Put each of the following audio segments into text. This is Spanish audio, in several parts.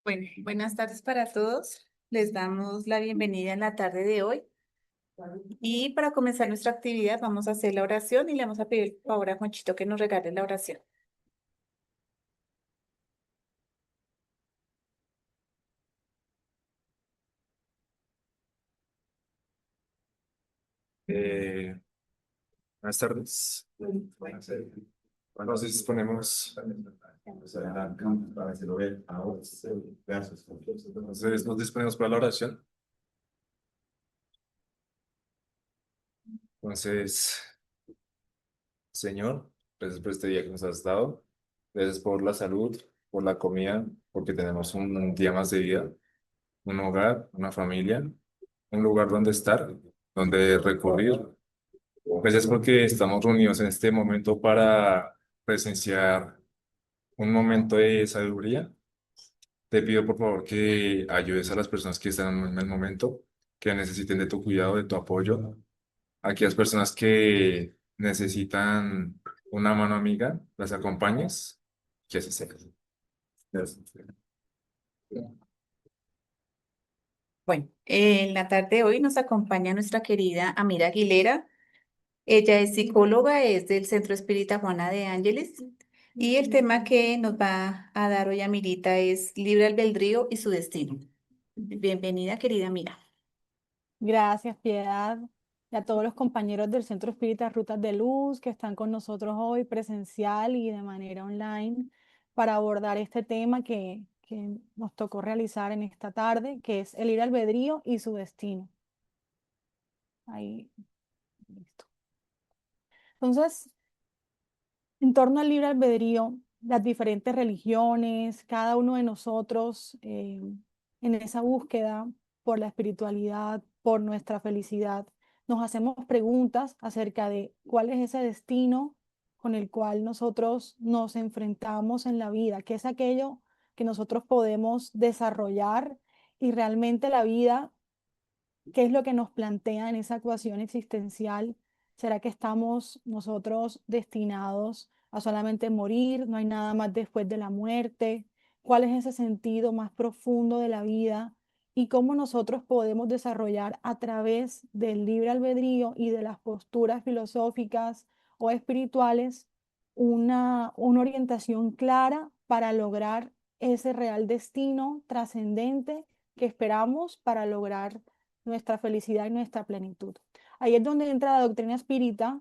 Bueno, buenas tardes para todos. Les damos la bienvenida en la tarde de hoy. Y para comenzar nuestra actividad vamos a hacer la oración y le vamos a pedir por favor a Juanchito que nos regale la oración. Eh, Buenas tardes. Entonces ponemos. Entonces nos disponemos para la oración. Entonces, Señor, gracias por este día que nos has dado. Gracias por la salud, por la comida, porque tenemos un día más de vida, un hogar, una familia, un lugar donde estar, donde recurrir. Gracias porque estamos reunidos en este momento para presenciar un momento de sabiduría. Te pido por favor que ayudes a las personas que están en el momento, que necesiten de tu cuidado, de tu apoyo. Aquellas personas que necesitan una mano amiga, las acompañes, que así sea. Gracias. Bueno, en la tarde de hoy nos acompaña nuestra querida Amira Aguilera. Ella es psicóloga, es del Centro Espírita Juana de Ángeles. Y el tema que nos va a dar hoy Amirita es libre albedrío y su destino. Bienvenida, querida Amira. Gracias, Piedad, y a todos los compañeros del Centro Espírita Rutas de Luz que están con nosotros hoy presencial y de manera online para abordar este tema que nos tocó realizar en esta tarde, que es el libre albedrío y su destino. Ahí, listo. Entonces, en torno al libre albedrío, las diferentes religiones, cada uno de nosotros en esa búsqueda por la espiritualidad, por nuestra felicidad, nos hacemos preguntas acerca de cuál es ese destino con el cual nosotros nos enfrentamos en la vida, qué es aquello que nosotros podemos desarrollar y realmente la vida, qué es lo que nos plantea en esa ecuación existencial. ¿Será que estamos nosotros destinados a solamente morir? ¿No hay nada más después de la muerte? ¿Cuál es ese sentido más profundo de la vida? Y cómo nosotros podemos desarrollar a través del libre albedrío y de las posturas filosóficas o espirituales una orientación clara para lograr ese real destino trascendente que esperamos para lograr nuestra felicidad y nuestra plenitud. Ahí es donde entra la doctrina espírita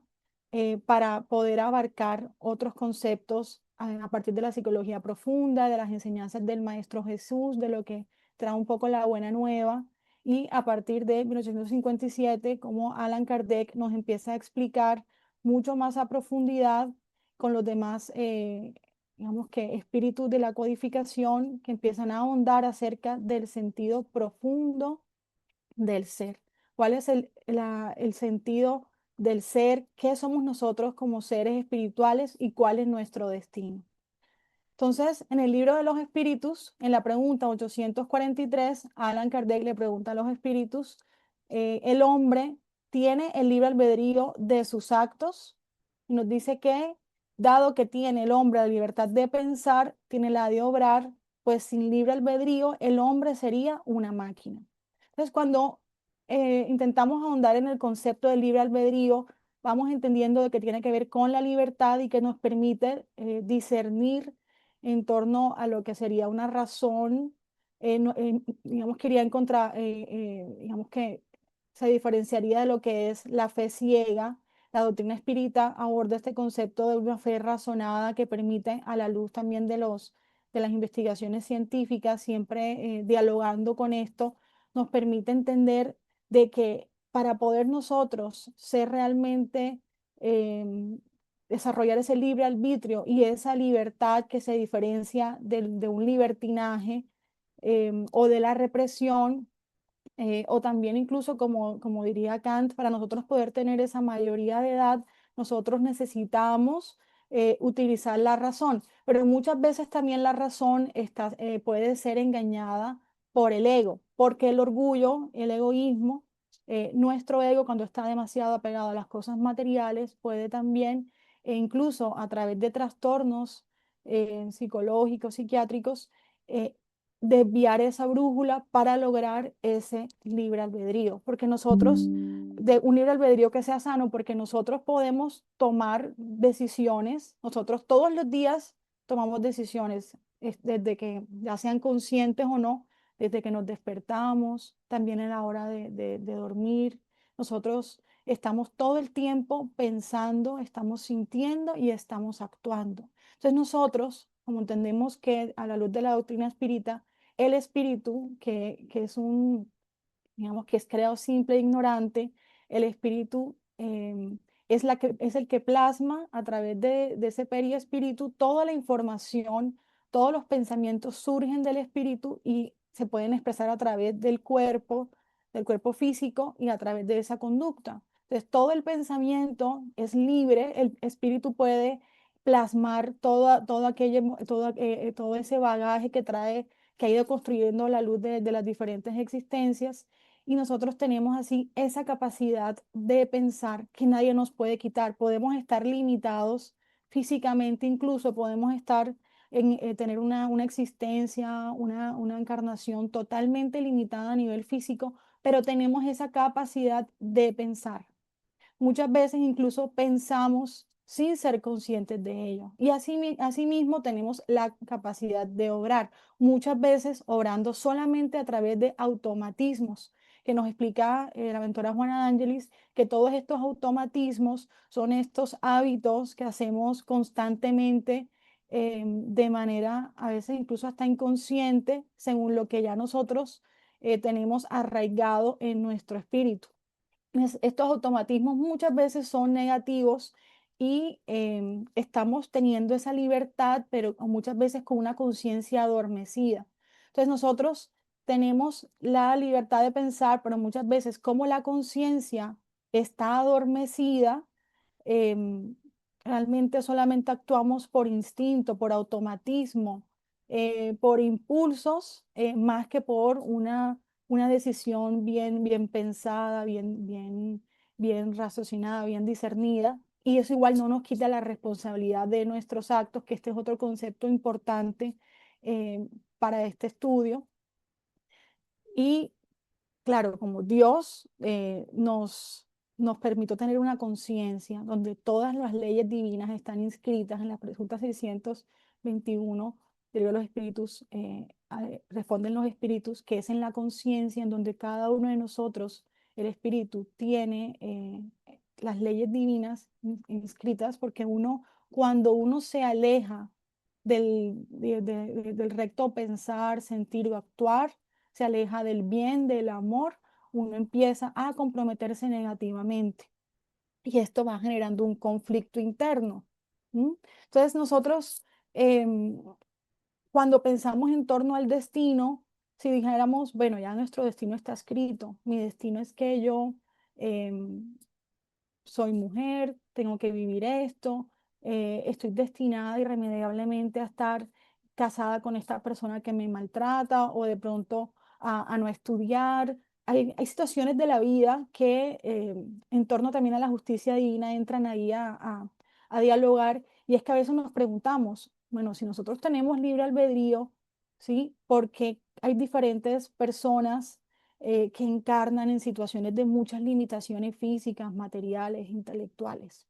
para poder abarcar otros conceptos a partir de la psicología profunda, de las enseñanzas del Maestro Jesús, de lo que trae un poco la buena nueva, y a partir de 1857, como Allan Kardec nos empieza a explicar mucho más a profundidad con los demás, digamos que espíritus de la codificación que empiezan a ahondar acerca del sentido profundo del ser. ¿Cuál es el sentido del ser? ¿Qué somos nosotros como seres espirituales y cuál es nuestro destino? Entonces, en el libro de los espíritus, en la pregunta 843, Allan Kardec le pregunta a los espíritus, ¿el hombre tiene el libre albedrío de sus actos? Y nos dice que, dado que tiene el hombre la libertad de pensar, tiene la de obrar, pues sin libre albedrío el hombre sería una máquina. Entonces, cuando intentamos ahondar en el concepto del libre albedrío, vamos entendiendo de que tiene que ver con la libertad y que nos permite discernir en torno a lo que sería una razón, digamos que iría en contra, digamos que se diferenciaría de lo que es la fe ciega. La doctrina espírita aborda este concepto de una fe razonada que permite, a la luz también de las investigaciones científicas, siempre dialogando con esto, nos permite entender de que para poder nosotros ser realmente em, desarrollar ese libre arbitrio y esa libertad que se diferencia de un libertinaje o de la represión, o también incluso como diría Kant, para nosotros poder tener esa mayoría de edad, nosotros necesitamos utilizar la razón, pero muchas veces también la razón puede ser engañada por el ego, porque el orgullo, el egoísmo, nuestro ego cuando está demasiado apegado a las cosas materiales puede también, e incluso a través de trastornos psicológicos, psiquiátricos, eh, desviar esa brújula para lograr ese libre albedrío, porque nosotros, de un libre albedrío que sea sano, porque nosotros podemos tomar decisiones, nosotros todos los días tomamos decisiones, desde que ya sean conscientes o no, desde que nos despertamos, también en la hora de dormir, nosotros estamos todo el tiempo pensando, estamos sintiendo y estamos actuando. Entonces nosotros, como entendemos que a la luz de la doctrina espírita, el espíritu, que es un, digamos, que es creado simple e ignorante, el espíritu es el que plasma a través de ese periespíritu toda la información, todos los pensamientos surgen del espíritu y se pueden expresar a través del cuerpo físico y a través de esa conducta. Entonces, todo el pensamiento es libre, el espíritu puede plasmar todo ese bagaje que trae, que ha ido construyendo la luz de las diferentes existencias, y nosotros tenemos así esa capacidad de pensar que nadie nos puede quitar. Podemos estar limitados físicamente, incluso podemos tener una existencia, una encarnación totalmente limitada a nivel físico, pero tenemos esa capacidad de pensar. Muchas veces incluso pensamos sin ser conscientes de ello. Y asimismo tenemos la capacidad de obrar, muchas veces obrando solamente a través de automatismos, que nos explica la mentora Juana D'Angelis, que todos estos automatismos son estos hábitos que hacemos constantemente, de manera a veces incluso hasta inconsciente, según lo que ya nosotros tenemos arraigado en nuestro espíritu. Estos automatismos muchas veces son negativos y estamos teniendo esa libertad, pero muchas veces con una conciencia adormecida. Entonces nosotros tenemos la libertad de pensar, pero muchas veces como la conciencia está adormecida, em, realmente solamente actuamos por instinto, por automatismo, por impulsos, más que por una decisión bien pensada, bien raciocinada, bien discernida. Y eso igual no nos quita la responsabilidad de nuestros actos, que este es otro concepto importante para este estudio. Y claro, como Dios nos permitió tener una conciencia donde todas las leyes divinas están inscritas en la pregunta 621 del libro de los espíritus, responden los espíritus, que es en la conciencia en donde cada uno de nosotros, el espíritu, tiene las leyes divinas inscritas, porque cuando uno se aleja del recto pensar, sentir o actuar, se aleja del bien, del amor, uno empieza a comprometerse negativamente y esto va generando un conflicto interno. ¿M? Entonces nosotros, em, cuando pensamos en torno al destino, si dijéramos, bueno, ya nuestro destino está escrito, mi destino es que yo em, soy mujer, tengo que vivir esto, estoy destinada irremediablemente a estar casada con esta persona que me maltrata, o de pronto a no estudiar. Hay situaciones de la vida que en torno también a la justicia divina entran ahí a dialogar, y es que a veces nos preguntamos, bueno, si nosotros tenemos libre albedrío, ¿sí? Porque hay diferentes personas que encarnan en situaciones de muchas limitaciones físicas, materiales, intelectuales.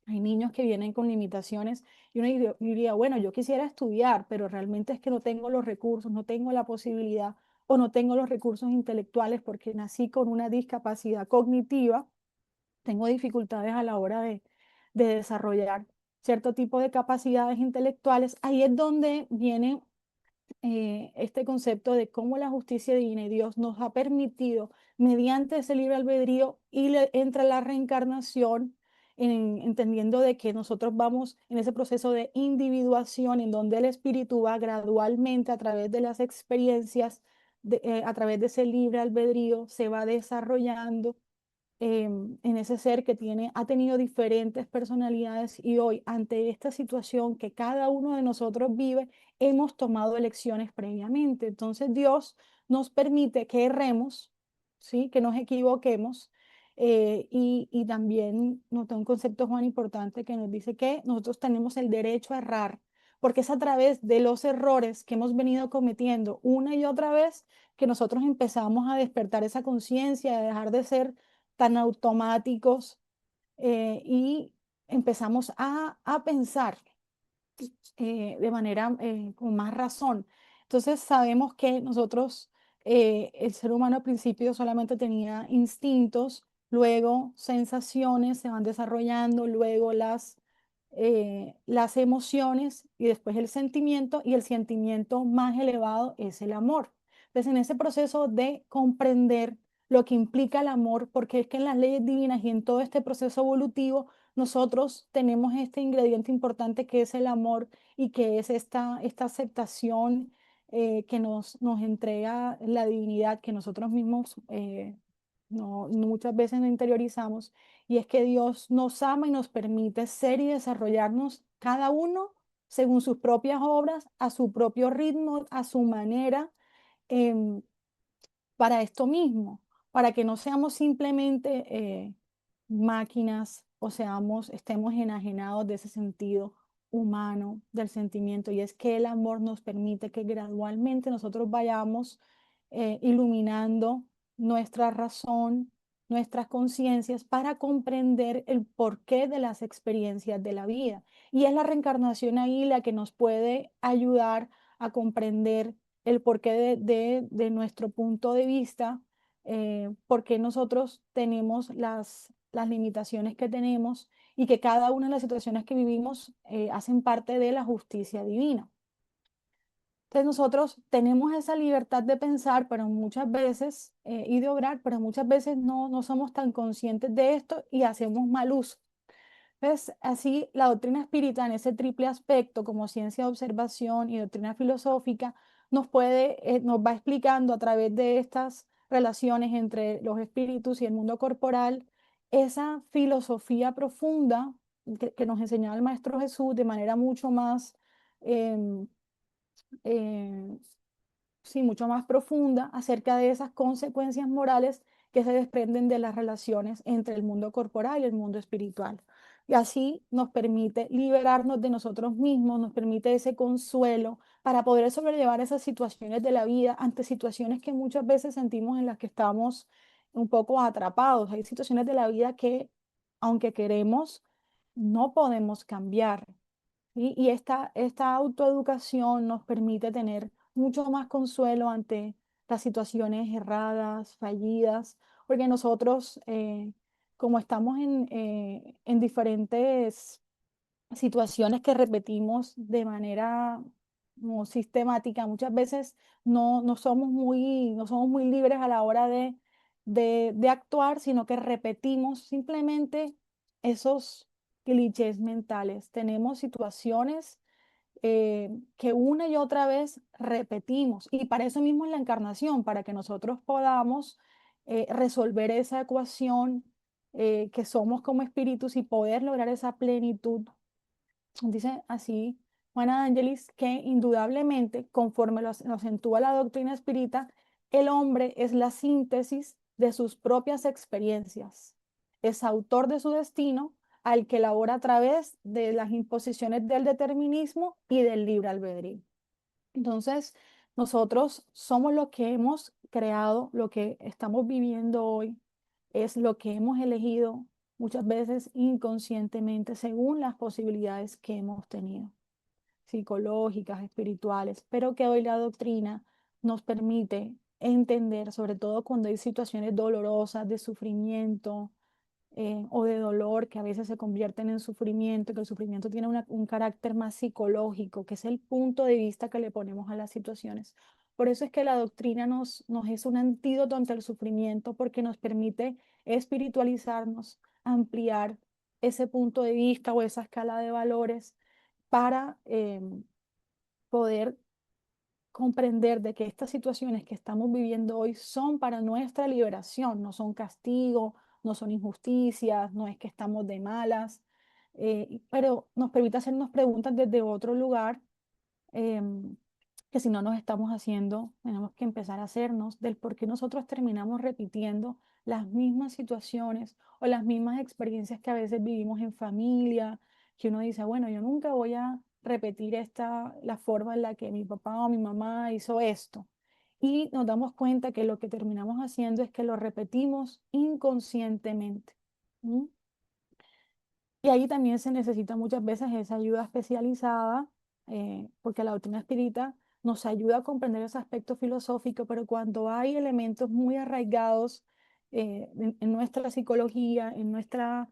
Hay niños que vienen con limitaciones y uno diría, bueno, yo quisiera estudiar, pero realmente es que no tengo los recursos, no tengo la posibilidad, o no tengo los recursos intelectuales porque nací con una discapacidad cognitiva, tengo dificultades a la hora de desarrollar cierto tipo de capacidades intelectuales. Ahí es donde viene este concepto de cómo la justicia divina y Dios nos ha permitido, mediante ese libre albedrío, y entra la reencarnación, entendiendo de que nosotros vamos en ese proceso de individuación, en donde el espíritu va gradualmente a través de las experiencias, a través de ese libre albedrío, se va desarrollando en ese ser que ha tenido diferentes personalidades, y hoy, ante esta situación que cada uno de nosotros vive, hemos tomado elecciones previamente. Entonces Dios nos permite que erremos, ¿sí? Que nos equivoquemos, y también nos da un concepto, Juan, importante, que nos dice que nosotros tenemos el derecho a errar, porque es a través de los errores que hemos venido cometiendo una y otra vez que nosotros empezamos a despertar esa conciencia, a dejar de ser tan automáticos y empezamos a pensar de manera con más razón. Entonces sabemos que nosotros, el ser humano al principio solamente tenía instintos, luego sensaciones se van desarrollando, luego las emociones y después el sentimiento, y el sentimiento más elevado es el amor. Entonces en ese proceso de comprender lo que implica el amor, porque es que en las leyes divinas y en todo este proceso evolutivo, nosotros tenemos este ingrediente importante que es el amor y que es esta aceptación que nos entrega la divinidad que nosotros mismos muchas veces no interiorizamos, y es que Dios nos ama y nos permite ser y desarrollarnos cada uno según sus propias obras, a su propio ritmo, a su manera. em, para esto mismo, para que no seamos simplemente máquinas o estemos enajenados de ese sentido humano del sentimiento. Y es que el amor nos permite que gradualmente nosotros vayamos iluminando nuestra razón, nuestras conciencias para comprender el porqué de las experiencias de la vida. Y es la reencarnación ahí la que nos puede ayudar a comprender el porqué de nuestro punto de vista, por qué nosotros tenemos las limitaciones que tenemos y que cada una de las situaciones que vivimos hacen parte de la justicia divina. Entonces nosotros tenemos esa libertad de pensar, pero muchas veces, y de obrar, pero muchas veces no somos tan conscientes de esto y hacemos mal uso. Entonces, así la doctrina espírita en ese triple aspecto, como ciencia de observación y doctrina filosófica, nos va explicando a través de estas relaciones entre los espíritus y el mundo corporal, esa filosofía profunda que nos enseñaba el Maestro Jesús de manera mucho más em, eh, sí, mucho más profunda acerca de esas consecuencias morales que se desprenden de las relaciones entre el mundo corporal y el mundo espiritual. Y así nos permite liberarnos de nosotros mismos, nos permite ese consuelo para poder sobrellevar esas situaciones de la vida ante situaciones que muchas veces sentimos en las que estamos un poco atrapados. Hay situaciones de la vida que, aunque queremos, no podemos cambiar. ¿Sí? Y esta autoeducación nos permite tener mucho más consuelo ante las situaciones erradas, fallidas, porque nosotros, como estamos en diferentes situaciones que repetimos de manera como sistemática, muchas veces no somos muy libres a la hora de actuar, sino que repetimos simplemente esos clichés mentales. Tenemos situaciones que una y otra vez repetimos, y para eso mismo es la encarnación, para que nosotros podamos resolver esa ecuación que somos como espíritus y poder lograr esa plenitud. Dice así Juana de Ángelis que indudablemente, conforme lo acentúa la doctrina espírita, el hombre es la síntesis de sus propias experiencias, es autor de su destino, al que elabora a través de las imposiciones del determinismo y del libre albedrío. Entonces, nosotros somos lo que hemos creado, lo que estamos viviendo hoy, es lo que hemos elegido muchas veces inconscientemente según las posibilidades que hemos tenido, psicológicas, espirituales, pero que hoy la doctrina nos permite entender, sobre todo cuando hay situaciones dolorosas de sufrimiento, o de dolor que a veces se convierten en sufrimiento, que el sufrimiento tiene un carácter más psicológico, que es el punto de vista que le ponemos a las situaciones. Por eso es que la doctrina nos es un antídoto ante el sufrimiento, porque nos permite espiritualizarnos, ampliar ese punto de vista o esa escala de valores para poder comprender de que estas situaciones que estamos viviendo hoy son para nuestra liberación, no son castigo, no son injusticias, no es que estamos de malas, pero nos permite hacernos preguntas desde otro lugar, em, que si no nos estamos haciendo, tenemos que empezar a hacernos del por qué nosotros terminamos repitiendo las mismas situaciones o las mismas experiencias que a veces vivimos en familia, que uno dice, bueno, yo nunca voy repetir la forma en la que mi papá o mi mamá hizo esto. Y nos damos cuenta que lo que terminamos haciendo es que lo repetimos inconscientemente. ¿Mm? Y ahí también se necesita muchas veces esa ayuda especializada, porque la doctrina espírita nos ayuda a comprender ese aspecto filosófico, pero cuando hay elementos muy arraigados en nuestra psicología, en nuestra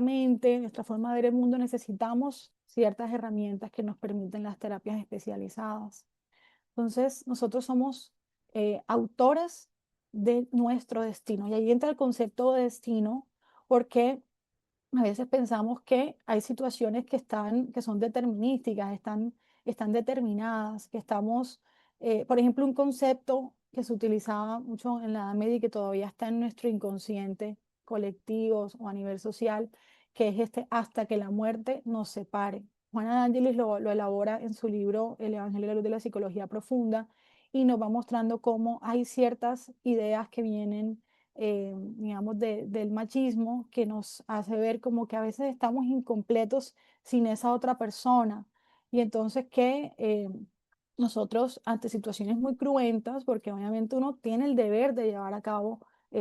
mente, en nuestra forma de ver el mundo, necesitamos ciertas herramientas que nos permiten las terapias especializadas. Entonces, nosotros somos autores de nuestro destino. Y ahí entra el concepto de destino, porque a veces pensamos que hay situaciones que son determinísticas, están determinadas, que estamos, por ejemplo, un concepto que se utilizaba mucho en la Edad Media y que todavía está en nuestro inconsciente colectivo o a nivel social, que es este hasta que la muerte nos separe. Juana de Ángeles lo elabora en su libro El Evangelio de la Luz de la Psicología Profunda y nos va mostrando cómo hay ciertas ideas que vienen digamos, del machismo que nos hace ver como que a veces estamos incompletos sin esa otra persona. Y entonces que nosotros ante situaciones muy cruentas, porque obviamente uno tiene el deber de llevar a cabo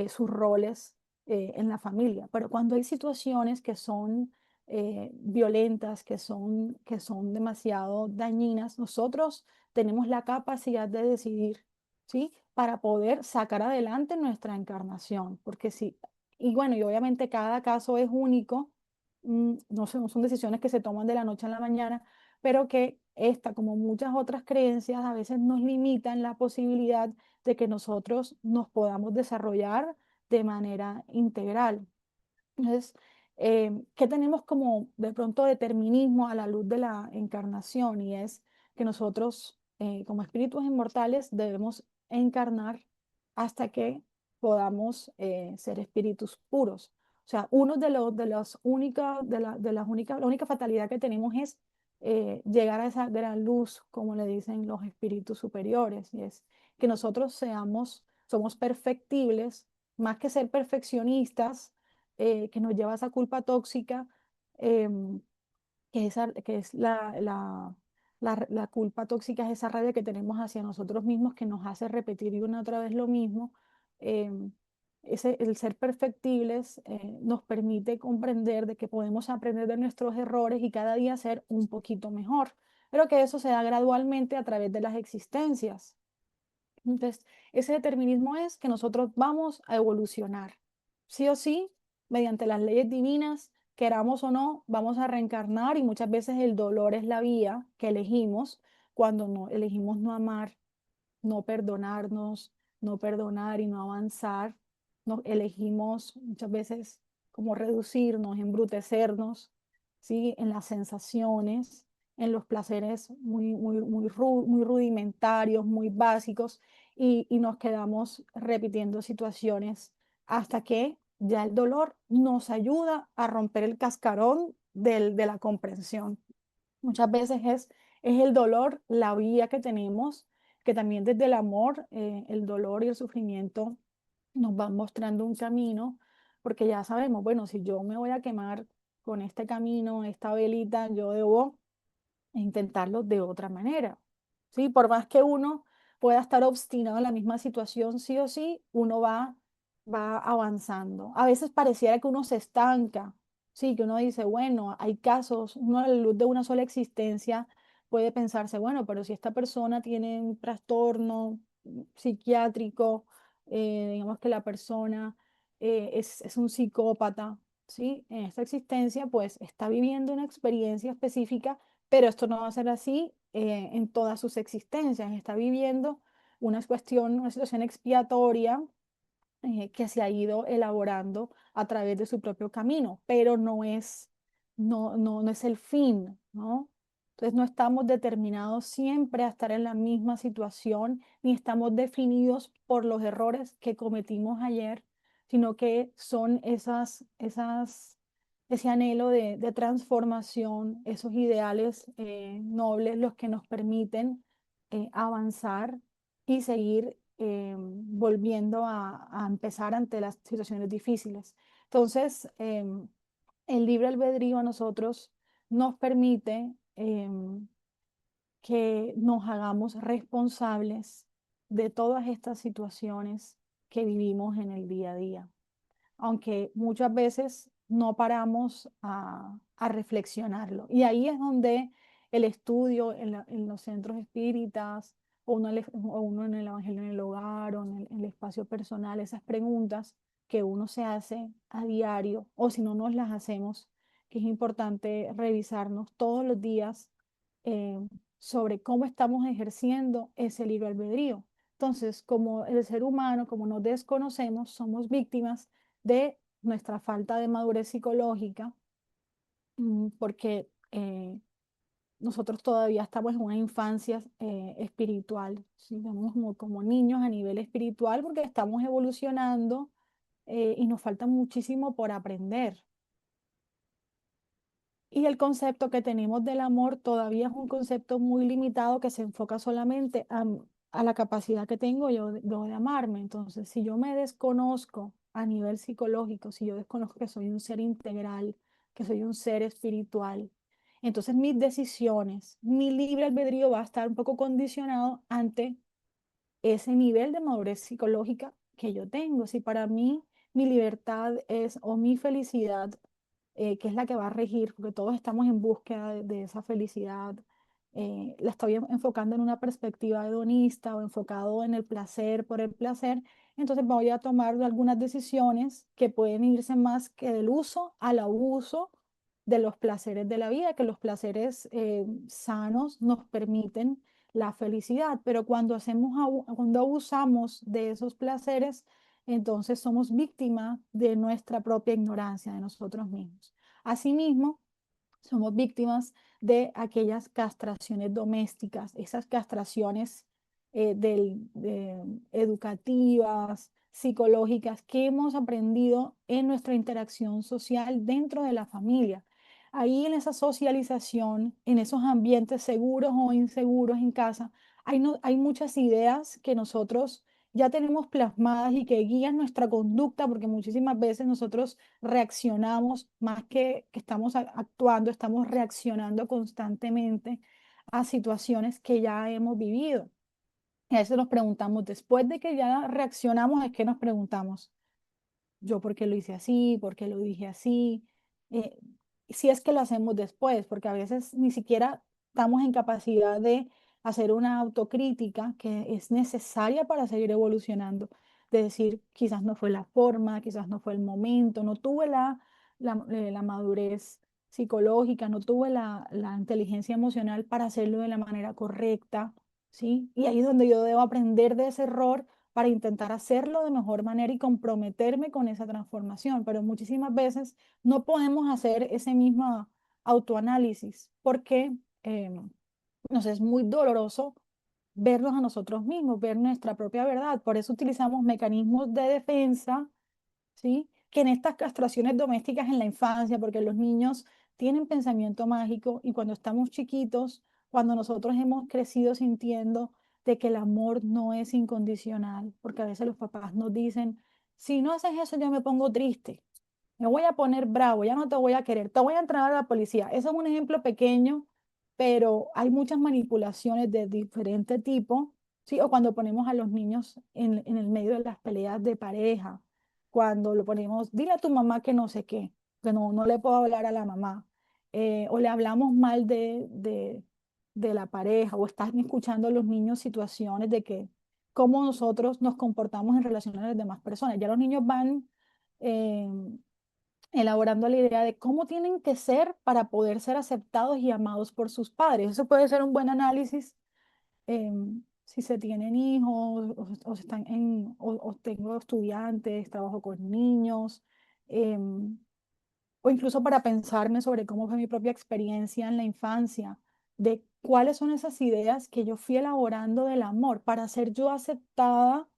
sus roles en la familia, pero cuando hay situaciones que son violentas, que son demasiado dañinas, nosotros tenemos la capacidad de decidir, ¿sí? Para poder sacar adelante nuestra encarnación, porque sí, y bueno, y obviamente cada caso es único, no son decisiones que se toman de la noche a la mañana, pero que esta, como muchas otras creencias, a veces nos limitan la posibilidad de que nosotros nos podamos desarrollar de manera integral. Entonces, ¿qué tenemos como de pronto determinismo a la luz de la encarnación? Y es que nosotros, como espíritus inmortales, debemos encarnar hasta que podamos ser espíritus puros. O sea, uno de las únicas, la única fatalidad que tenemos es llegar a esa gran luz, como le dicen los espíritus superiores, y es que nosotros somos perfectibles, más que ser perfeccionistas que nos lleva a esa culpa tóxica, em, que es la culpa tóxica, es esa rabia que tenemos hacia nosotros mismos que nos hace repetir y una otra vez lo mismo. em, el ser perfectibles nos permite comprender de que podemos aprender de nuestros errores y cada día ser un poquito mejor, pero que eso se da gradualmente a través de las existencias. Entonces, ese determinismo es que nosotros vamos a evolucionar. Sí o sí, mediante las leyes divinas, queramos o no, vamos a reencarnar y muchas veces el dolor es la vía que elegimos cuando no elegimos no amar, no perdonarnos, no perdonar y no avanzar. Elegimos muchas veces como reducirnos, embrutecernos, ¿sí? En las sensaciones, en los placeres muy rudimentarios, muy básicos, y nos quedamos repitiendo situaciones hasta que ya el dolor nos ayuda a romper el cascarón de la comprensión. Muchas veces es el dolor la vía que tenemos, que también desde el amor, el dolor y el sufrimiento nos van mostrando un camino, porque ya sabemos, bueno, si yo me voy a quemar con este camino, esta velita, yo debo intentarlo de otra manera. ¿Sí? Por más que uno pueda estar obstinado en la misma situación, sí o sí, uno va avanzando. A veces pareciera que uno se estanca, sí, que uno dice, bueno, hay casos, uno a la luz de una sola existencia puede pensarse, bueno, pero si esta persona tiene un trastorno psiquiátrico, digamos que la persona es un psicópata, ¿sí? En esta existencia, pues está viviendo una experiencia específica, pero esto no va a ser así en todas sus existencias. Está viviendo una situación expiatoria que se ha ido elaborando a través de su propio camino, pero no es el fin, ¿no? Entonces no estamos determinados siempre a estar en la misma situación, ni estamos definidos por los errores que cometimos ayer, sino que son ese anhelo de transformación, esos ideales nobles los que nos permiten avanzar y seguir volviendo a empezar ante las situaciones difíciles. Entonces, el libre albedrío a nosotros nos permite que nos hagamos responsables de todas estas situaciones que vivimos en el día a día, aunque muchas veces no paramos a reflexionarlo. Y ahí es donde el estudio en los centros espíritas, o uno en el Evangelio en el hogar, o en el espacio personal, esas preguntas que uno se hace a diario, o si no nos las hacemos, que es importante revisarnos todos los días eh, sobre cómo estamos ejerciendo ese libre albedrío. Entonces, como el ser humano, como nos desconocemos, somos víctimas de nuestra falta de madurez psicológica, porque nosotros todavía estamos en una infancia espiritual, ¿sí? Somos como niños a nivel espiritual porque estamos evolucionando y nos falta muchísimo por aprender. Y el concepto que tenemos del amor todavía es un concepto muy limitado que se enfoca solamente a la capacidad que tengo yo de amarme. Entonces, si yo me desconozco a nivel psicológico, si yo desconozco que soy un ser integral, que soy un ser espiritual, entonces mis decisiones, mi libre albedrío va a estar un poco condicionado ante ese nivel de madurez psicológica que yo tengo. Si para mí mi libertad es o mi felicidad, que es la que va a regir, porque todos estamos en búsqueda de esa felicidad, la estoy enfocando en una perspectiva hedonista o enfocado en el placer por el placer, entonces voy a tomar algunas decisiones que pueden irse más que del uso al abuso de los placeres de la vida, que los placeres sanos nos permiten la felicidad, pero cuando abusamos de esos placeres, entonces somos víctimas de nuestra propia ignorancia de nosotros mismos. Asimismo, somos víctimas de aquellas castraciones domésticas, esas castraciones educativas, psicológicas que hemos aprendido en nuestra interacción social dentro de la familia. Ahí en esa socialización, en esos ambientes seguros o inseguros en casa, hay muchas ideas que nosotros ya tenemos plasmadas y que guían nuestra conducta, porque muchísimas veces nosotros reaccionamos más que estamos actuando, estamos reaccionando constantemente a situaciones que ya hemos vivido. Y a veces nos preguntamos, después de que ya reaccionamos, es que nos preguntamos, yo por qué lo hice así, por qué lo dije así, eh, si es que lo hacemos después, porque a veces ni siquiera estamos en capacidad de hacer una autocrítica que es necesaria para seguir evolucionando, de decir, quizás no fue la forma, quizás no fue el momento, no tuve la madurez psicológica, no tuve la inteligencia emocional para hacerlo de la manera correcta, ¿sí? Y ahí es donde yo debo aprender de ese error para intentar hacerlo de mejor manera y comprometerme con esa transformación. Pero muchísimas veces no podemos hacer ese mismo autoanálisis porque nos es muy doloroso vernos a nosotros mismos, ver nuestra propia verdad. Por eso utilizamos mecanismos de defensa, ¿sí? Que en estas castraciones domésticas en la infancia, porque los niños tienen pensamiento mágico y cuando estamos chiquitos, cuando nosotros hemos crecido sintiendo de que el amor no es incondicional, porque a veces los papás nos dicen, si no haces eso yo me pongo triste, me voy a poner bravo, ya no te voy a querer, te voy a entregar a la policía. Eso es un ejemplo pequeño, pero hay muchas manipulaciones de diferente tipo, ¿sí? O cuando ponemos a los niños en el medio de las peleas de pareja, cuando lo ponemos, dile a tu mamá que no sé qué, que no le puedo hablar a la mamá, o le hablamos mal de la pareja, o están escuchando a los niños situaciones de que cómo nosotros nos comportamos en relación a las demás personas. Ya los niños van eh, elaborando la idea de cómo tienen que ser para poder ser aceptados y amados por sus padres. Eso puede ser un buen análisis si se tienen hijos o están o tengo estudiantes, trabajo con niños, em, o incluso para pensarme sobre cómo fue mi propia experiencia en la infancia, de cuáles son esas ideas que yo fui elaborando del amor para ser yo aceptada,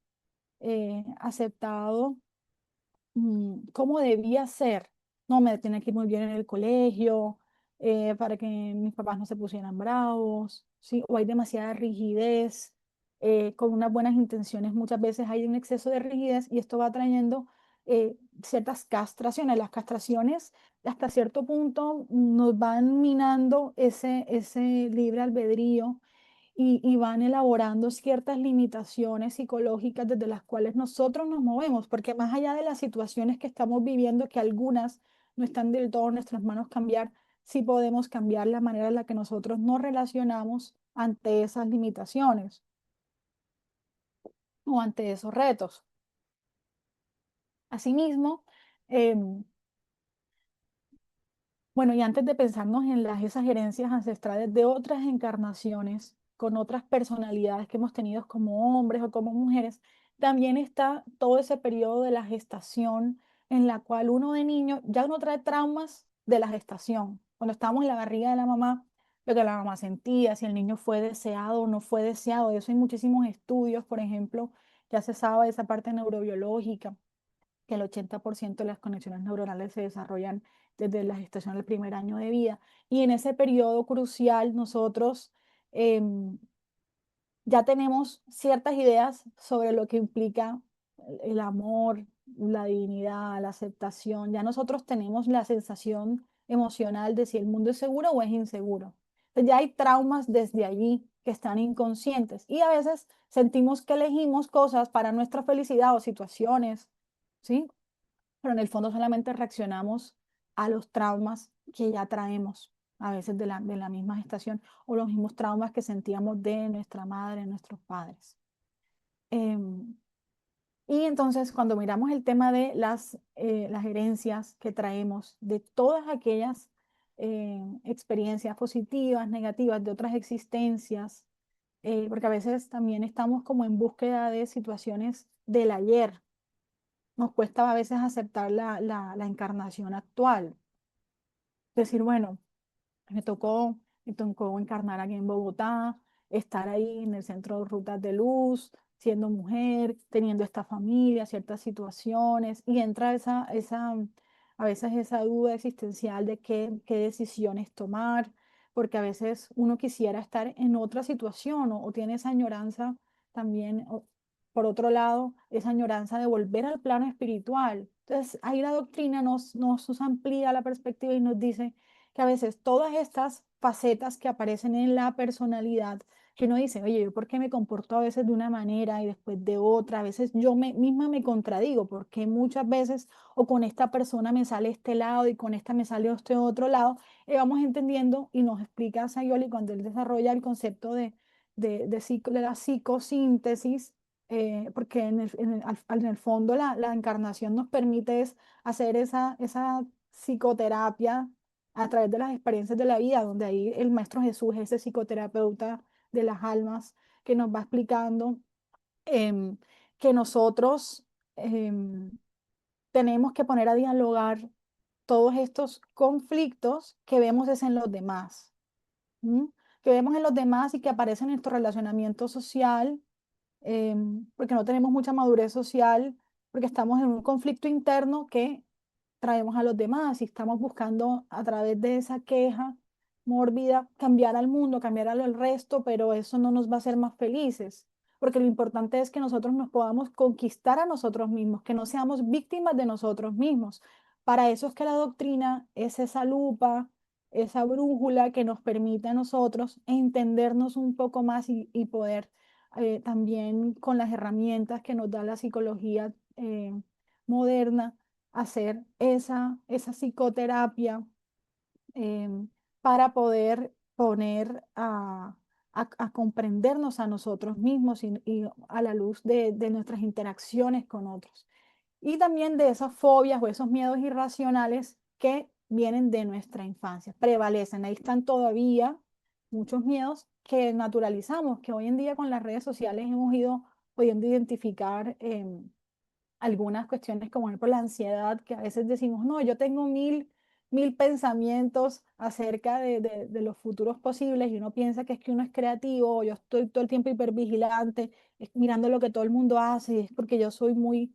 aceptado cómo debía ser. No, me tenía que ir muy bien en el colegio, para que mis papás no se pusieran bravos, ¿sí? O hay demasiada rigidez, con unas buenas intenciones muchas veces hay un exceso de rigidez y esto va trayendo ciertas castraciones. Las castraciones hasta cierto punto nos van minando ese libre albedrío y van elaborando ciertas limitaciones psicológicas desde las cuales nosotros nos movemos, porque más allá de las situaciones que estamos viviendo, que algunas no están del todo en nuestras manos cambiar, sí podemos cambiar la manera en la que nosotros nos relacionamos ante esas limitaciones o ante esos retos. Asimismo, em, bueno, y antes de pensarnos en esas herencias ancestrales de otras encarnaciones, con otras personalidades que hemos tenido como hombres o como mujeres, también está todo ese periodo de la gestación en la cual uno de niño ya no trae traumas de la gestación. Cuando estamos en la barriga de la mamá, lo que la mamá sentía, si el niño fue deseado o no fue deseado, de eso hay muchísimos estudios, por ejemplo, ya se sabe esa parte neurobiológica que el 80% de las conexiones neuronales se desarrollan desde la gestación al primer año de vida. Y en ese periodo crucial nosotros em, ya tenemos ciertas ideas sobre lo que implica el amor, la dignidad, la aceptación. Ya nosotros tenemos la sensación emocional de si el mundo es seguro o es inseguro. Entonces ya hay traumas desde allí que están inconscientes y a veces sentimos que elegimos cosas para nuestra felicidad o situaciones, ¿sí? Pero en el fondo solamente reaccionamos a los traumas que ya traemos, a veces de la misma gestación, o los mismos traumas que sentíamos de nuestra madre, nuestros padres. Em, y entonces cuando miramos el tema de las herencias que traemos, de todas aquellas experiencias positivas, negativas, de otras existencias, porque a veces también estamos como en búsqueda de situaciones del ayer, nos cuesta a veces aceptar la encarnación actual. Decir, bueno, me tocó encarnar aquí en Bogotá, estar ahí en el centro de Rutas de Luz, siendo mujer, teniendo esta familia, ciertas situaciones, y entra a veces esa duda existencial de qué decisiones tomar, porque a veces uno quisiera estar en otra situación o tiene esa añoranza también, por otro lado, esa añoranza de volver al plano espiritual. Entonces, ahí la doctrina nos amplía la perspectiva y nos dice que a veces todas estas facetas que aparecen en la personalidad, que uno dice, oye, ¿yo por qué me comporto a veces de una manera y después de otra? A veces yo misma me contradigo, porque muchas veces o con esta persona me sale este lado y con esta me sale este otro lado, y vamos entendiendo y nos explica Sayoli cuando él desarrolla el concepto de la psicosíntesis, porque en el fondo la encarnación nos permite es hacer esa psicoterapia a través de las experiencias de la vida, donde ahí el Maestro Jesús es ese psicoterapeuta de las almas que nos va explicando em, que nosotros tenemos que poner a dialogar todos estos conflictos que vemos es en los demás, ¿m? Que vemos en los demás y que aparecen en nuestro relacionamiento social, porque no tenemos mucha madurez social, porque estamos en un conflicto interno que traemos a los demás y estamos buscando a través de esa queja mórbida cambiar al mundo, cambiar al resto, pero eso no nos va a hacer más felices, porque lo importante es que nosotros nos podamos conquistar a nosotros mismos, que no seamos víctimas de nosotros mismos. Para eso es que la doctrina es esa lupa, esa brújula que nos permite a nosotros entendernos un poco más y poder también con las herramientas que nos da la psicología moderna hacer esa psicoterapia para poder poner a comprendernos a nosotros mismos y a la luz de nuestras interacciones con otros. Y también de esas fobias o esos miedos irracionales que vienen de nuestra infancia, prevalecen. Ahí están todavía muchos miedos que naturalizamos, que hoy en día con las redes sociales hemos ido pudiendo identificar. Algunas cuestiones como por ejemplo la ansiedad, que a veces decimos, no, yo tengo mil pensamientos acerca de los futuros posibles y uno piensa que es que uno es creativo, yo estoy todo el tiempo hipervigilante, mirando lo que todo el mundo hace, y es porque yo soy muy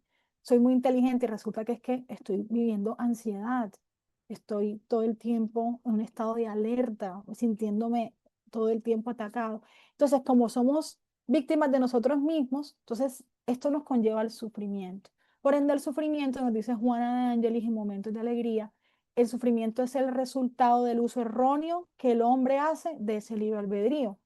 inteligente y resulta que es que estoy viviendo ansiedad, estoy todo el tiempo en un estado de alerta, sintiéndome todo el tiempo atacado. Entonces, como somos víctimas de nosotros mismos, entonces esto nos conlleva al sufrimiento. Por ende, el sufrimiento, nos dice Juana de Ángelis en momentos de alegría, el sufrimiento es el resultado del uso erróneo que el hombre hace de ese libre albedrío.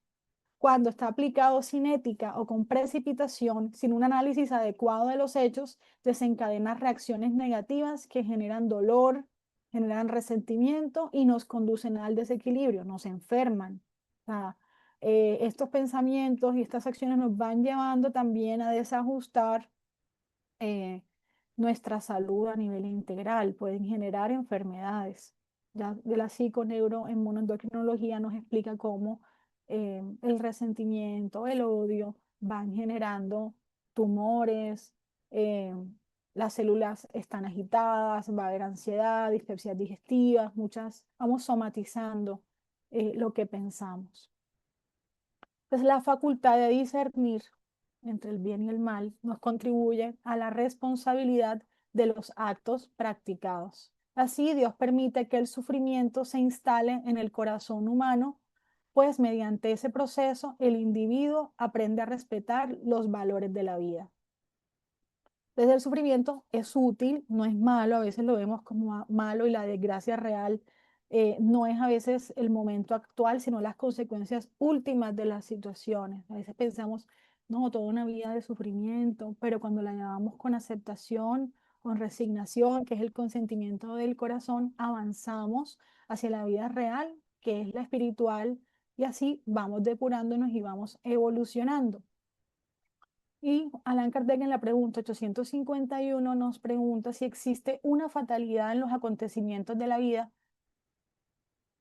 Cuando está aplicado sin ética o con precipitación, sin un análisis adecuado de los hechos, desencadena reacciones negativas que generan dolor, generan resentimiento y nos conducen al desequilibrio, nos enferman. O sea, estos pensamientos y estas acciones nos van llevando también a desajustar eh, nuestra salud a nivel integral, pueden generar enfermedades. Ya de la psiconeuroinmunoendocrinología nos explica cómo el resentimiento, el odio van generando tumores, eh, las células están agitadas, va a haber ansiedad, dispepsias digestivas, muchas, vamos somatizando lo que pensamos. Entonces, la facultad de discernir entre el bien y el mal nos contribuye a la responsabilidad de los actos practicados. Así, Dios permite que el sufrimiento se instale en el corazón humano, pues mediante ese proceso el individuo aprende a respetar los valores de la vida. Desde el sufrimiento es útil, no es malo, a veces lo vemos como malo y la desgracia real no es a veces el momento actual, sino las consecuencias últimas de las situaciones. A veces pensamos, no, toda una vida de sufrimiento, pero cuando la llevamos con aceptación, con resignación, que es el consentimiento del corazón, avanzamos hacia la vida real, que es la espiritual, y así vamos depurándonos y vamos evolucionando. Y Allan Kardec en la pregunta 851 nos pregunta si existe una fatalidad en los acontecimientos de la vida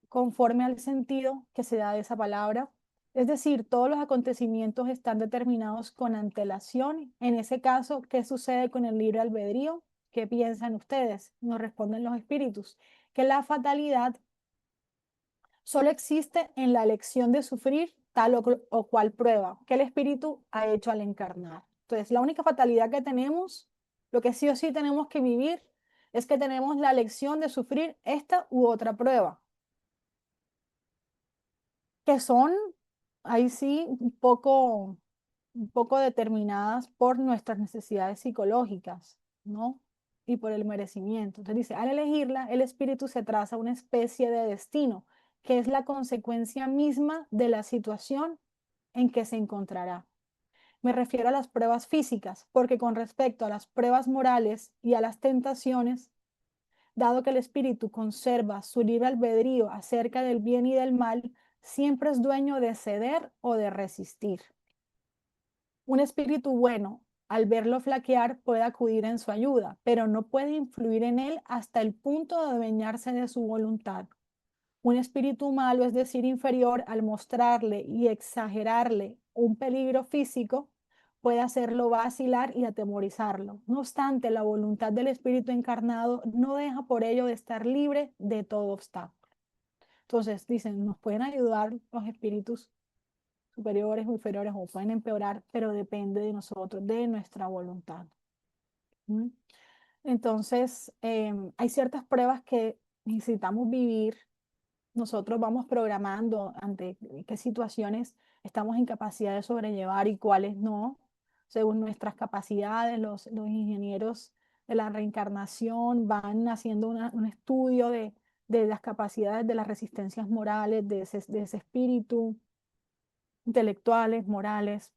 conforme al sentido que se da de esa palabra. Es decir, todos los acontecimientos están determinados con antelación. En ese caso, ¿qué sucede con el libre albedrío? ¿Qué piensan ustedes? Nos responden los espíritus, que la fatalidad solo existe en la elección de sufrir tal o cual prueba que el espíritu ha hecho al encarnar. Entonces, la única fatalidad que tenemos, lo que sí o sí tenemos que vivir, es que tenemos la elección de sufrir esta u otra prueba, que son, ahí sí, un poco determinadas por nuestras necesidades psicológicas, ¿no? Y por el merecimiento. Entonces dice, al elegirla, el espíritu se traza una especie de destino, que es la consecuencia misma de la situación en que se encontrará. Me refiero a las pruebas físicas, porque con respecto a las pruebas morales y a las tentaciones, dado que el espíritu conserva su libre albedrío acerca del bien y del mal, siempre es dueño de ceder o de resistir. Un espíritu bueno, al verlo flaquear, puede acudir en su ayuda, pero no puede influir en él hasta el punto de adueñarse de su voluntad. Un espíritu malo, es decir, inferior, al mostrarle y exagerarle un peligro físico, puede hacerlo vacilar y atemorizarlo. No obstante, la voluntad del espíritu encarnado no deja por ello de estar libre de todo obstáculo. Entonces, dicen, nos pueden ayudar los espíritus superiores o inferiores o pueden empeorar, pero depende de nosotros, de nuestra voluntad. ¿Mm? Entonces, hay ciertas pruebas que necesitamos vivir. Nosotros vamos programando ante qué situaciones estamos en capacidad de sobrellevar y cuáles no, según nuestras capacidades. Los ingenieros de la reencarnación van haciendo un estudio de las capacidades, de las resistencias morales, de ese espíritu, intelectuales, morales,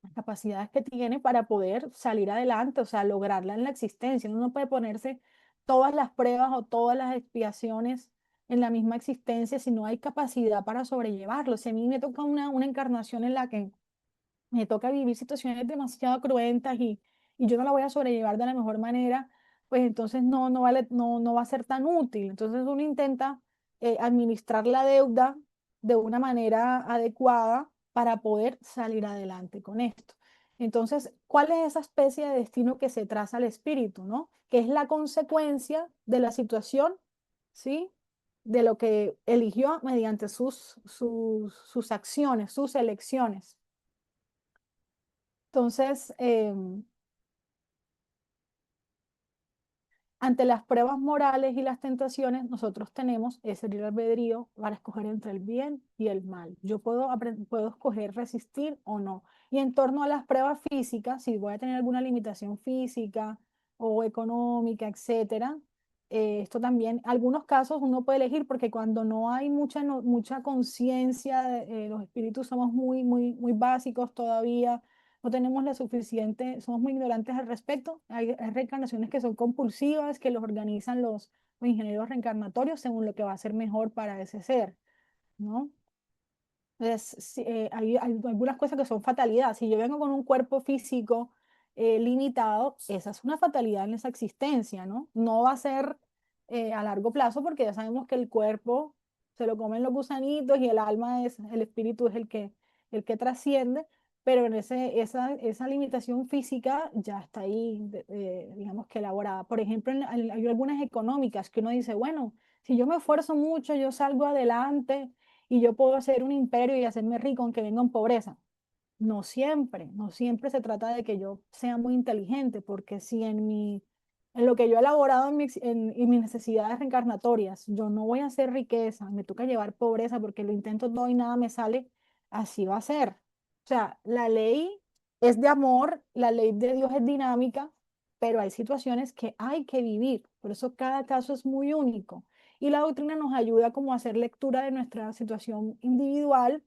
las capacidades que tiene para poder salir adelante, o sea, lograrla en la existencia. Uno no puede ponerse todas las pruebas o todas las expiaciones en la misma existencia si no hay capacidad para sobrellevarlo. Si a mí me toca una encarnación en la que me toca vivir situaciones demasiado cruentas y yo no la voy a sobrellevar de la mejor manera, pues entonces no va a ser tan útil. Entonces uno intenta administrar la deuda de una manera adecuada para poder salir adelante con esto. Entonces, ¿cuál es esa especie de destino que se traza al espíritu, ¿no? Que es la consecuencia de la situación, ¿sí? De lo que eligió mediante sus acciones, sus elecciones. Entonces, ante las pruebas morales y las tentaciones, nosotros tenemos ese libre albedrío para escoger entre el bien y el mal. Yo puedo escoger resistir o no. Y en torno a las pruebas físicas, si voy a tener alguna limitación física, o económica, etcétera. Esto también, algunos casos uno puede elegir porque cuando no hay mucha conciencia, los espíritus somos muy básicos todavía, no tenemos la suficiente, somos muy ignorantes al respecto. Hay reencarnaciones que son compulsivas, que los organizan los ingenieros reencarnatorios según lo que va a ser mejor para ese ser, ¿no? Entonces, sí, hay algunas cosas que son fatalidad. Si yo vengo con un cuerpo físico limitado, esa es una fatalidad en esa existencia, ¿no? No va a ser a largo plazo porque ya sabemos que el cuerpo se lo comen los gusanitos y el alma es, el espíritu es el que trasciende, pero en esa limitación física ya está ahí, digamos que elaborada. Por ejemplo, hay algunas económicas que uno dice, bueno, si yo me esfuerzo mucho, yo salgo adelante y yo puedo hacer un imperio y hacerme rico aunque venga en pobreza. No siempre se trata de que yo sea muy inteligente, porque si en lo que yo he elaborado en mis necesidades reencarnatorias, yo no voy a hacer riqueza, me toca llevar pobreza porque lo intento todo y nada me sale, así va a ser. O sea, la ley es de amor, la ley de Dios es dinámica, pero hay situaciones que hay que vivir, por eso cada caso es muy único. Y la doctrina nos ayuda como a hacer lectura de nuestra situación individual,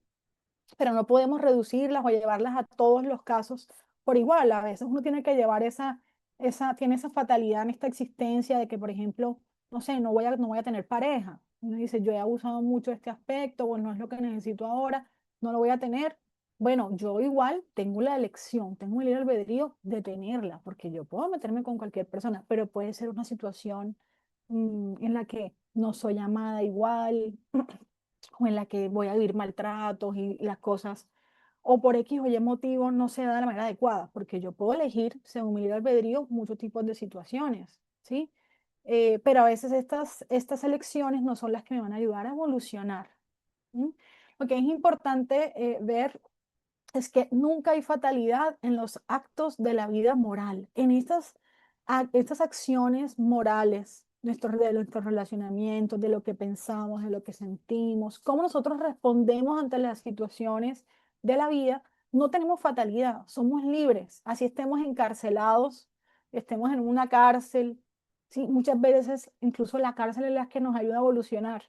pero no podemos reducirlas o llevarlas a todos los casos por igual. A veces uno tiene que llevar tiene esa fatalidad en esta existencia de que, por ejemplo, no sé, no voy a tener pareja. Uno dice, yo he abusado mucho de este aspecto, o no es lo que necesito ahora, no lo voy a tener. Bueno, yo igual tengo la elección, tengo el libre albedrío de tenerla, porque yo puedo meterme con cualquier persona, pero puede ser una situación en la que no soy amada igual, o en la que voy a vivir maltratos y las cosas, o por X o Y motivo no se da de la manera adecuada, porque yo puedo elegir, según mi libre albedrío, muchos tipos de situaciones, ¿sí? Pero a veces estas elecciones no son las que me van a ayudar a evolucionar. ¿M? Lo que es importante ver es que nunca hay fatalidad en los actos de la vida moral, en estas acciones morales, de nuestros relacionamientos, de lo que pensamos, de lo que sentimos, cómo nosotros respondemos ante las situaciones de la vida. No tenemos fatalidad, somos libres, así estemos encarcelados, estemos en una cárcel. Sí, muchas veces incluso la cárcel es la que nos ayuda a evolucionar.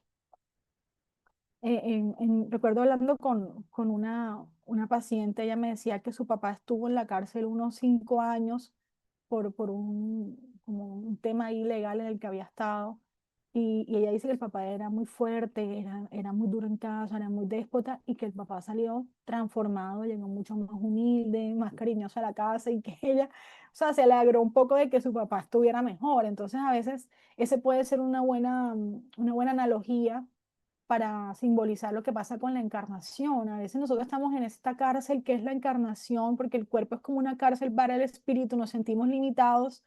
Recuerdo hablando con una paciente, ella me decía que su papá estuvo en la cárcel unos 5 años por como un tema ilegal en el que había estado. Y ella dice que el papá era muy fuerte, era muy duro en casa, era muy déspota, y que el papá salió transformado, llegó mucho más humilde, más cariñoso a la casa, y que ella, o sea, se alegró un poco de que su papá estuviera mejor. Entonces, a veces ese puede ser una buena analogía para simbolizar lo que pasa con la encarnación. A veces nosotros estamos en esta cárcel que es la encarnación, porque el cuerpo es como una cárcel para el espíritu, nos sentimos limitados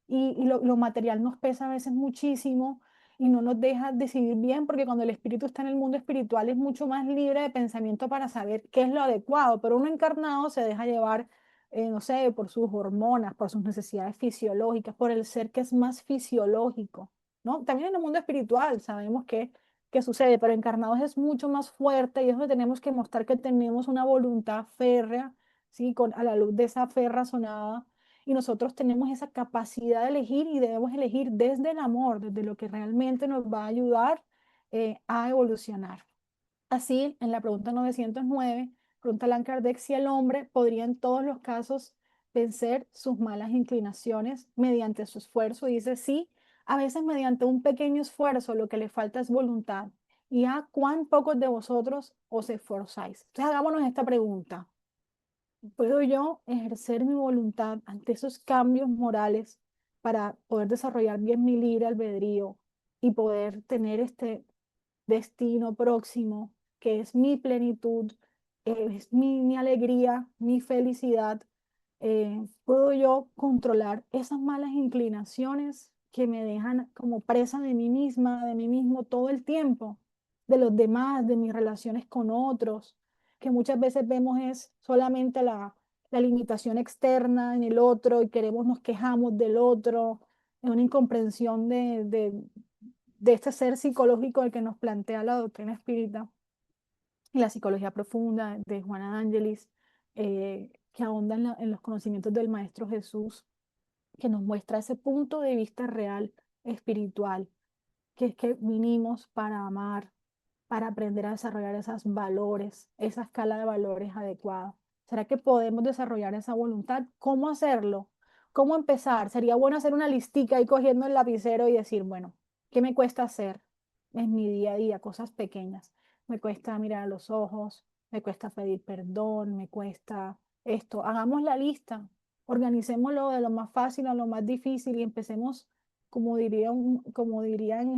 y lo material nos pesa a veces muchísimo y no nos deja decidir bien, porque cuando el espíritu está en el mundo espiritual es mucho más libre de pensamiento para saber qué es lo adecuado, pero uno encarnado se deja llevar, no sé, por sus hormonas, por sus necesidades fisiológicas, por el ser que es más fisiológico, ¿no? También en el mundo espiritual sabemos que sucede, pero encarnados es mucho más fuerte y es donde tenemos que mostrar que tenemos una voluntad férrea, ¿sí? A la luz de esa fe razonada, y nosotros tenemos esa capacidad de elegir y debemos elegir desde el amor, desde lo que realmente nos va a ayudar a evolucionar. Así, en la pregunta 909, pregunta Allan Kardec si el hombre podría en todos los casos vencer sus malas inclinaciones mediante su esfuerzo. Dice sí, a veces mediante un pequeño esfuerzo lo que le falta es voluntad. ¿Y a cuán pocos de vosotros os esforzáis? Entonces hagámonos esta pregunta. ¿Puedo yo ejercer mi voluntad ante esos cambios morales para poder desarrollar bien mi libre albedrío y poder tener este destino próximo, que es mi plenitud, es mi alegría, mi felicidad? ¿Puedo yo controlar esas malas inclinaciones que me dejan como presa de mí misma, de mí mismo todo el tiempo, de los demás, de mis relaciones con otros, que muchas veces vemos es solamente la limitación externa en el otro y nos quejamos del otro, en una incomprensión de este ser psicológico al que nos plantea la doctrina espírita y la psicología profunda de Juana de Angelis, que ahonda en los conocimientos del Maestro Jesús? que nos muestra ese punto de vista real, espiritual, que es que vinimos para amar, para aprender a desarrollar esos valores, esa escala de valores adecuada. ¿Será que podemos desarrollar esa voluntad? ¿Cómo hacerlo? ¿Cómo empezar? Sería bueno hacer una listica y cogiendo el lapicero y decir, bueno, ¿qué me cuesta hacer en mi día a día? Cosas pequeñas. Me cuesta mirar a los ojos, me cuesta pedir perdón, me cuesta esto. Hagamos la lista, organicémoslo de lo más fácil a lo más difícil y empecemos, como dirían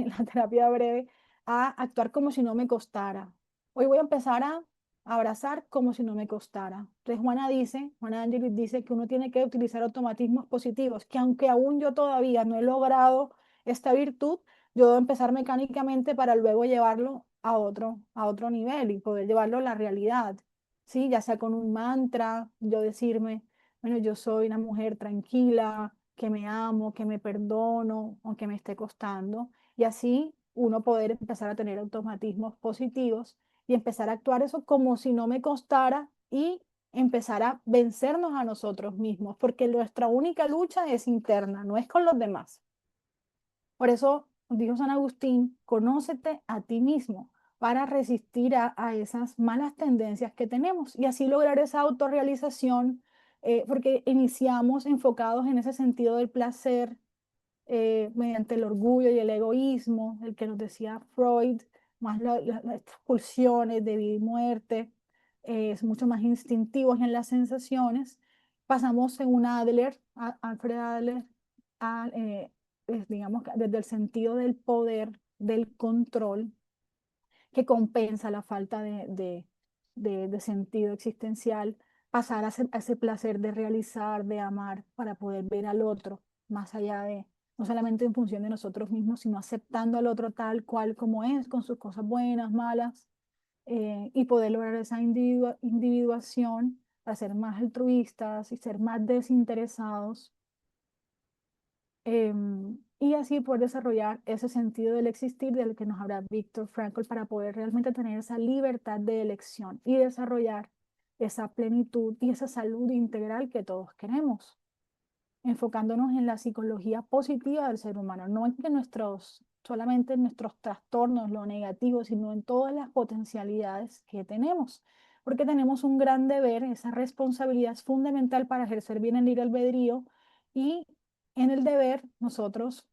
en la terapia breve, a actuar como si no me costara. Hoy voy a empezar a abrazar como si no me costara. Entonces Juana Ángeles dice que uno tiene que utilizar automatismos positivos, que aunque aún yo todavía no he logrado esta virtud, yo debo empezar mecánicamente para luego llevarlo a otro nivel y poder llevarlo a la realidad. ¿Sí? Ya sea con un mantra, yo decirme, bueno, yo soy una mujer tranquila, que me amo, que me perdono, aunque me esté costando. Y así uno poder empezar a tener automatismos positivos y empezar a actuar eso como si no me costara y empezar a vencernos a nosotros mismos, porque nuestra única lucha es interna, no es con los demás. Por eso dijo San Agustín, conócete a ti mismo para resistir a esas malas tendencias que tenemos y así lograr esa autorrealización, porque iniciamos enfocados en ese sentido del placer, mediante el orgullo y el egoísmo, el que nos decía Freud, más estas pulsiones de vida y muerte, es mucho más instintivos en las sensaciones. Pasamos según Adler, Alfred Adler, digamos, desde el sentido del poder, del control, que compensa la falta de sentido existencial, pasar a ese placer de realizar, de amar, para poder ver al otro, más allá de, no solamente en función de nosotros mismos, sino aceptando al otro tal cual como es, con sus cosas buenas, malas, y poder lograr esa individuación para ser más altruistas y ser más desinteresados, y así poder desarrollar ese sentido del existir del que nos habla Viktor Frankl para poder realmente tener esa libertad de elección y desarrollar esa plenitud y esa salud integral que todos queremos, enfocándonos en la psicología positiva del ser humano, no en que solamente en nuestros trastornos, lo negativo, sino en todas las potencialidades que tenemos, porque tenemos un gran deber, esa responsabilidad es fundamental para ejercer bien el libre albedrío y en el deber nosotros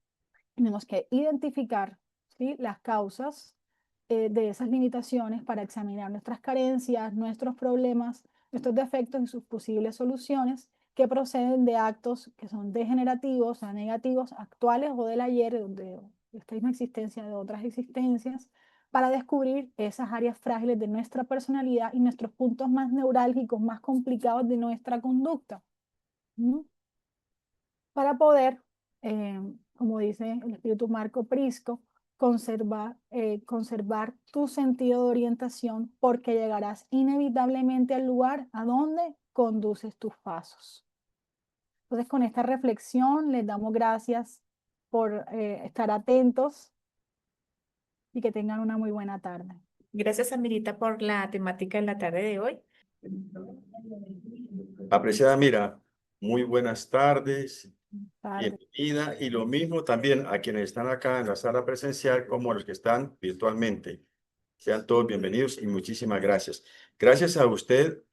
tenemos que identificar, ¿sí?, las causas de esas limitaciones para examinar nuestras carencias, nuestros problemas, nuestros defectos y sus posibles soluciones que proceden de actos que son degenerativos, o sea, negativos, actuales o del ayer, de esta misma existencia, de otras existencias, para descubrir esas áreas frágiles de nuestra personalidad y nuestros puntos más neurálgicos, más complicados de nuestra conducta. ¿Mm? Para poder, como dice el espíritu Marco Prisco, conservar tu sentido de orientación porque llegarás inevitablemente al lugar a donde conduces tus pasos. Entonces, con esta reflexión les damos gracias por estar atentos y que tengan una muy buena tarde. Gracias, Amirita, por la temática de la tarde de hoy. Apreciada Mira, muy buenas tardes, Tarde. bienvenida, y lo mismo también a quienes están acá en la sala presencial como a los que están virtualmente. Sean todos bienvenidos y muchísimas gracias. Gracias a usted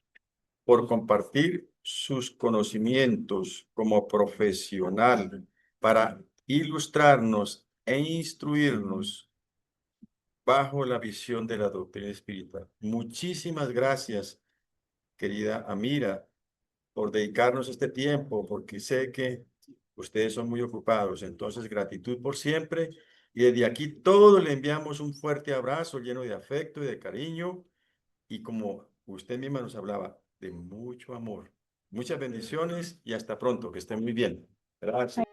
por compartir sus conocimientos como profesional para ilustrarnos e instruirnos bajo la visión de la doctrina espiritual. Muchísimas gracias, querida Amira, por dedicarnos este tiempo, porque sé que ustedes son muy ocupados. Entonces, gratitud por siempre. Y desde aquí todos le enviamos un fuerte abrazo lleno de afecto y de cariño. Y como usted misma nos hablaba, de mucho amor. Muchas bendiciones y hasta pronto. Que estén muy bien. Gracias.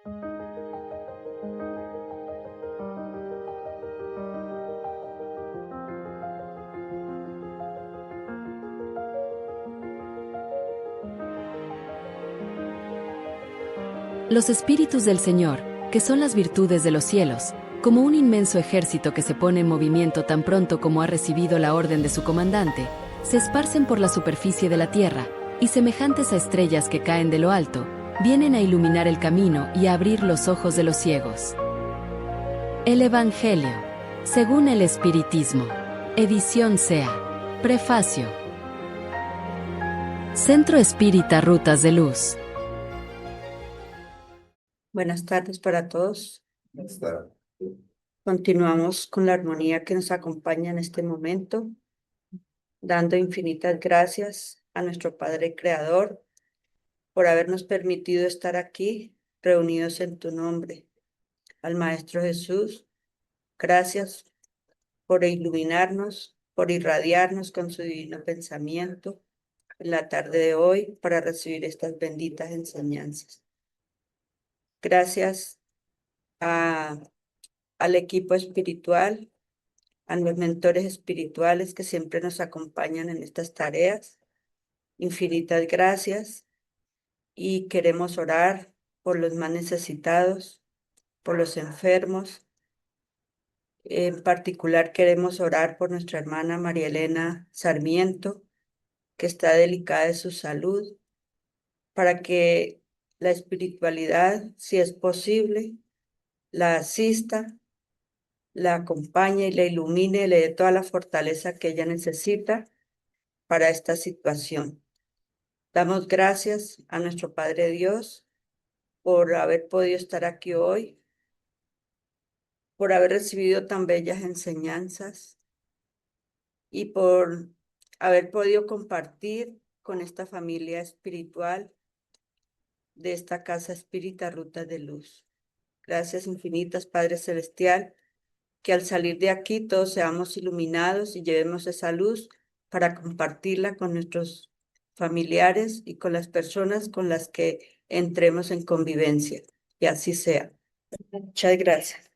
Los espíritus del Señor, que son las virtudes de los cielos, como un inmenso ejército que se pone en movimiento tan pronto como ha recibido la orden de su comandante, se esparcen por la superficie de la tierra, y semejantes a estrellas que caen de lo alto, vienen a iluminar el camino y a abrir los ojos de los ciegos. El Evangelio, según el Espiritismo. Edición SEA. Prefacio. Centro Espírita Rutas de Luz. Buenas tardes para todos. Está. Continuamos con la armonía que nos acompaña en este momento, dando infinitas gracias a nuestro Padre Creador por habernos permitido estar aquí reunidos en tu nombre. Al Maestro Jesús, gracias por iluminarnos, por irradiarnos con su divino pensamiento en la tarde de hoy para recibir estas benditas enseñanzas. Gracias al equipo espiritual, a los mentores espirituales que siempre nos acompañan en estas tareas. Infinitas gracias y queremos orar por los más necesitados, por los enfermos. En particular queremos orar por nuestra hermana María Elena Sarmiento, que está delicada de su salud, para que la espiritualidad, si es posible, la asista, la acompañe y la ilumine, le dé toda la fortaleza que ella necesita para esta situación. Damos gracias a nuestro Padre Dios por haber podido estar aquí hoy, por haber recibido tan bellas enseñanzas y por haber podido compartir con esta familia espiritual de esta Casa Espírita Rutas de Luz. Gracias infinitas, Padre Celestial, que al salir de aquí todos seamos iluminados y llevemos esa luz para compartirla con nuestros familiares y con las personas con las que entremos en convivencia. Y así sea. Muchas gracias.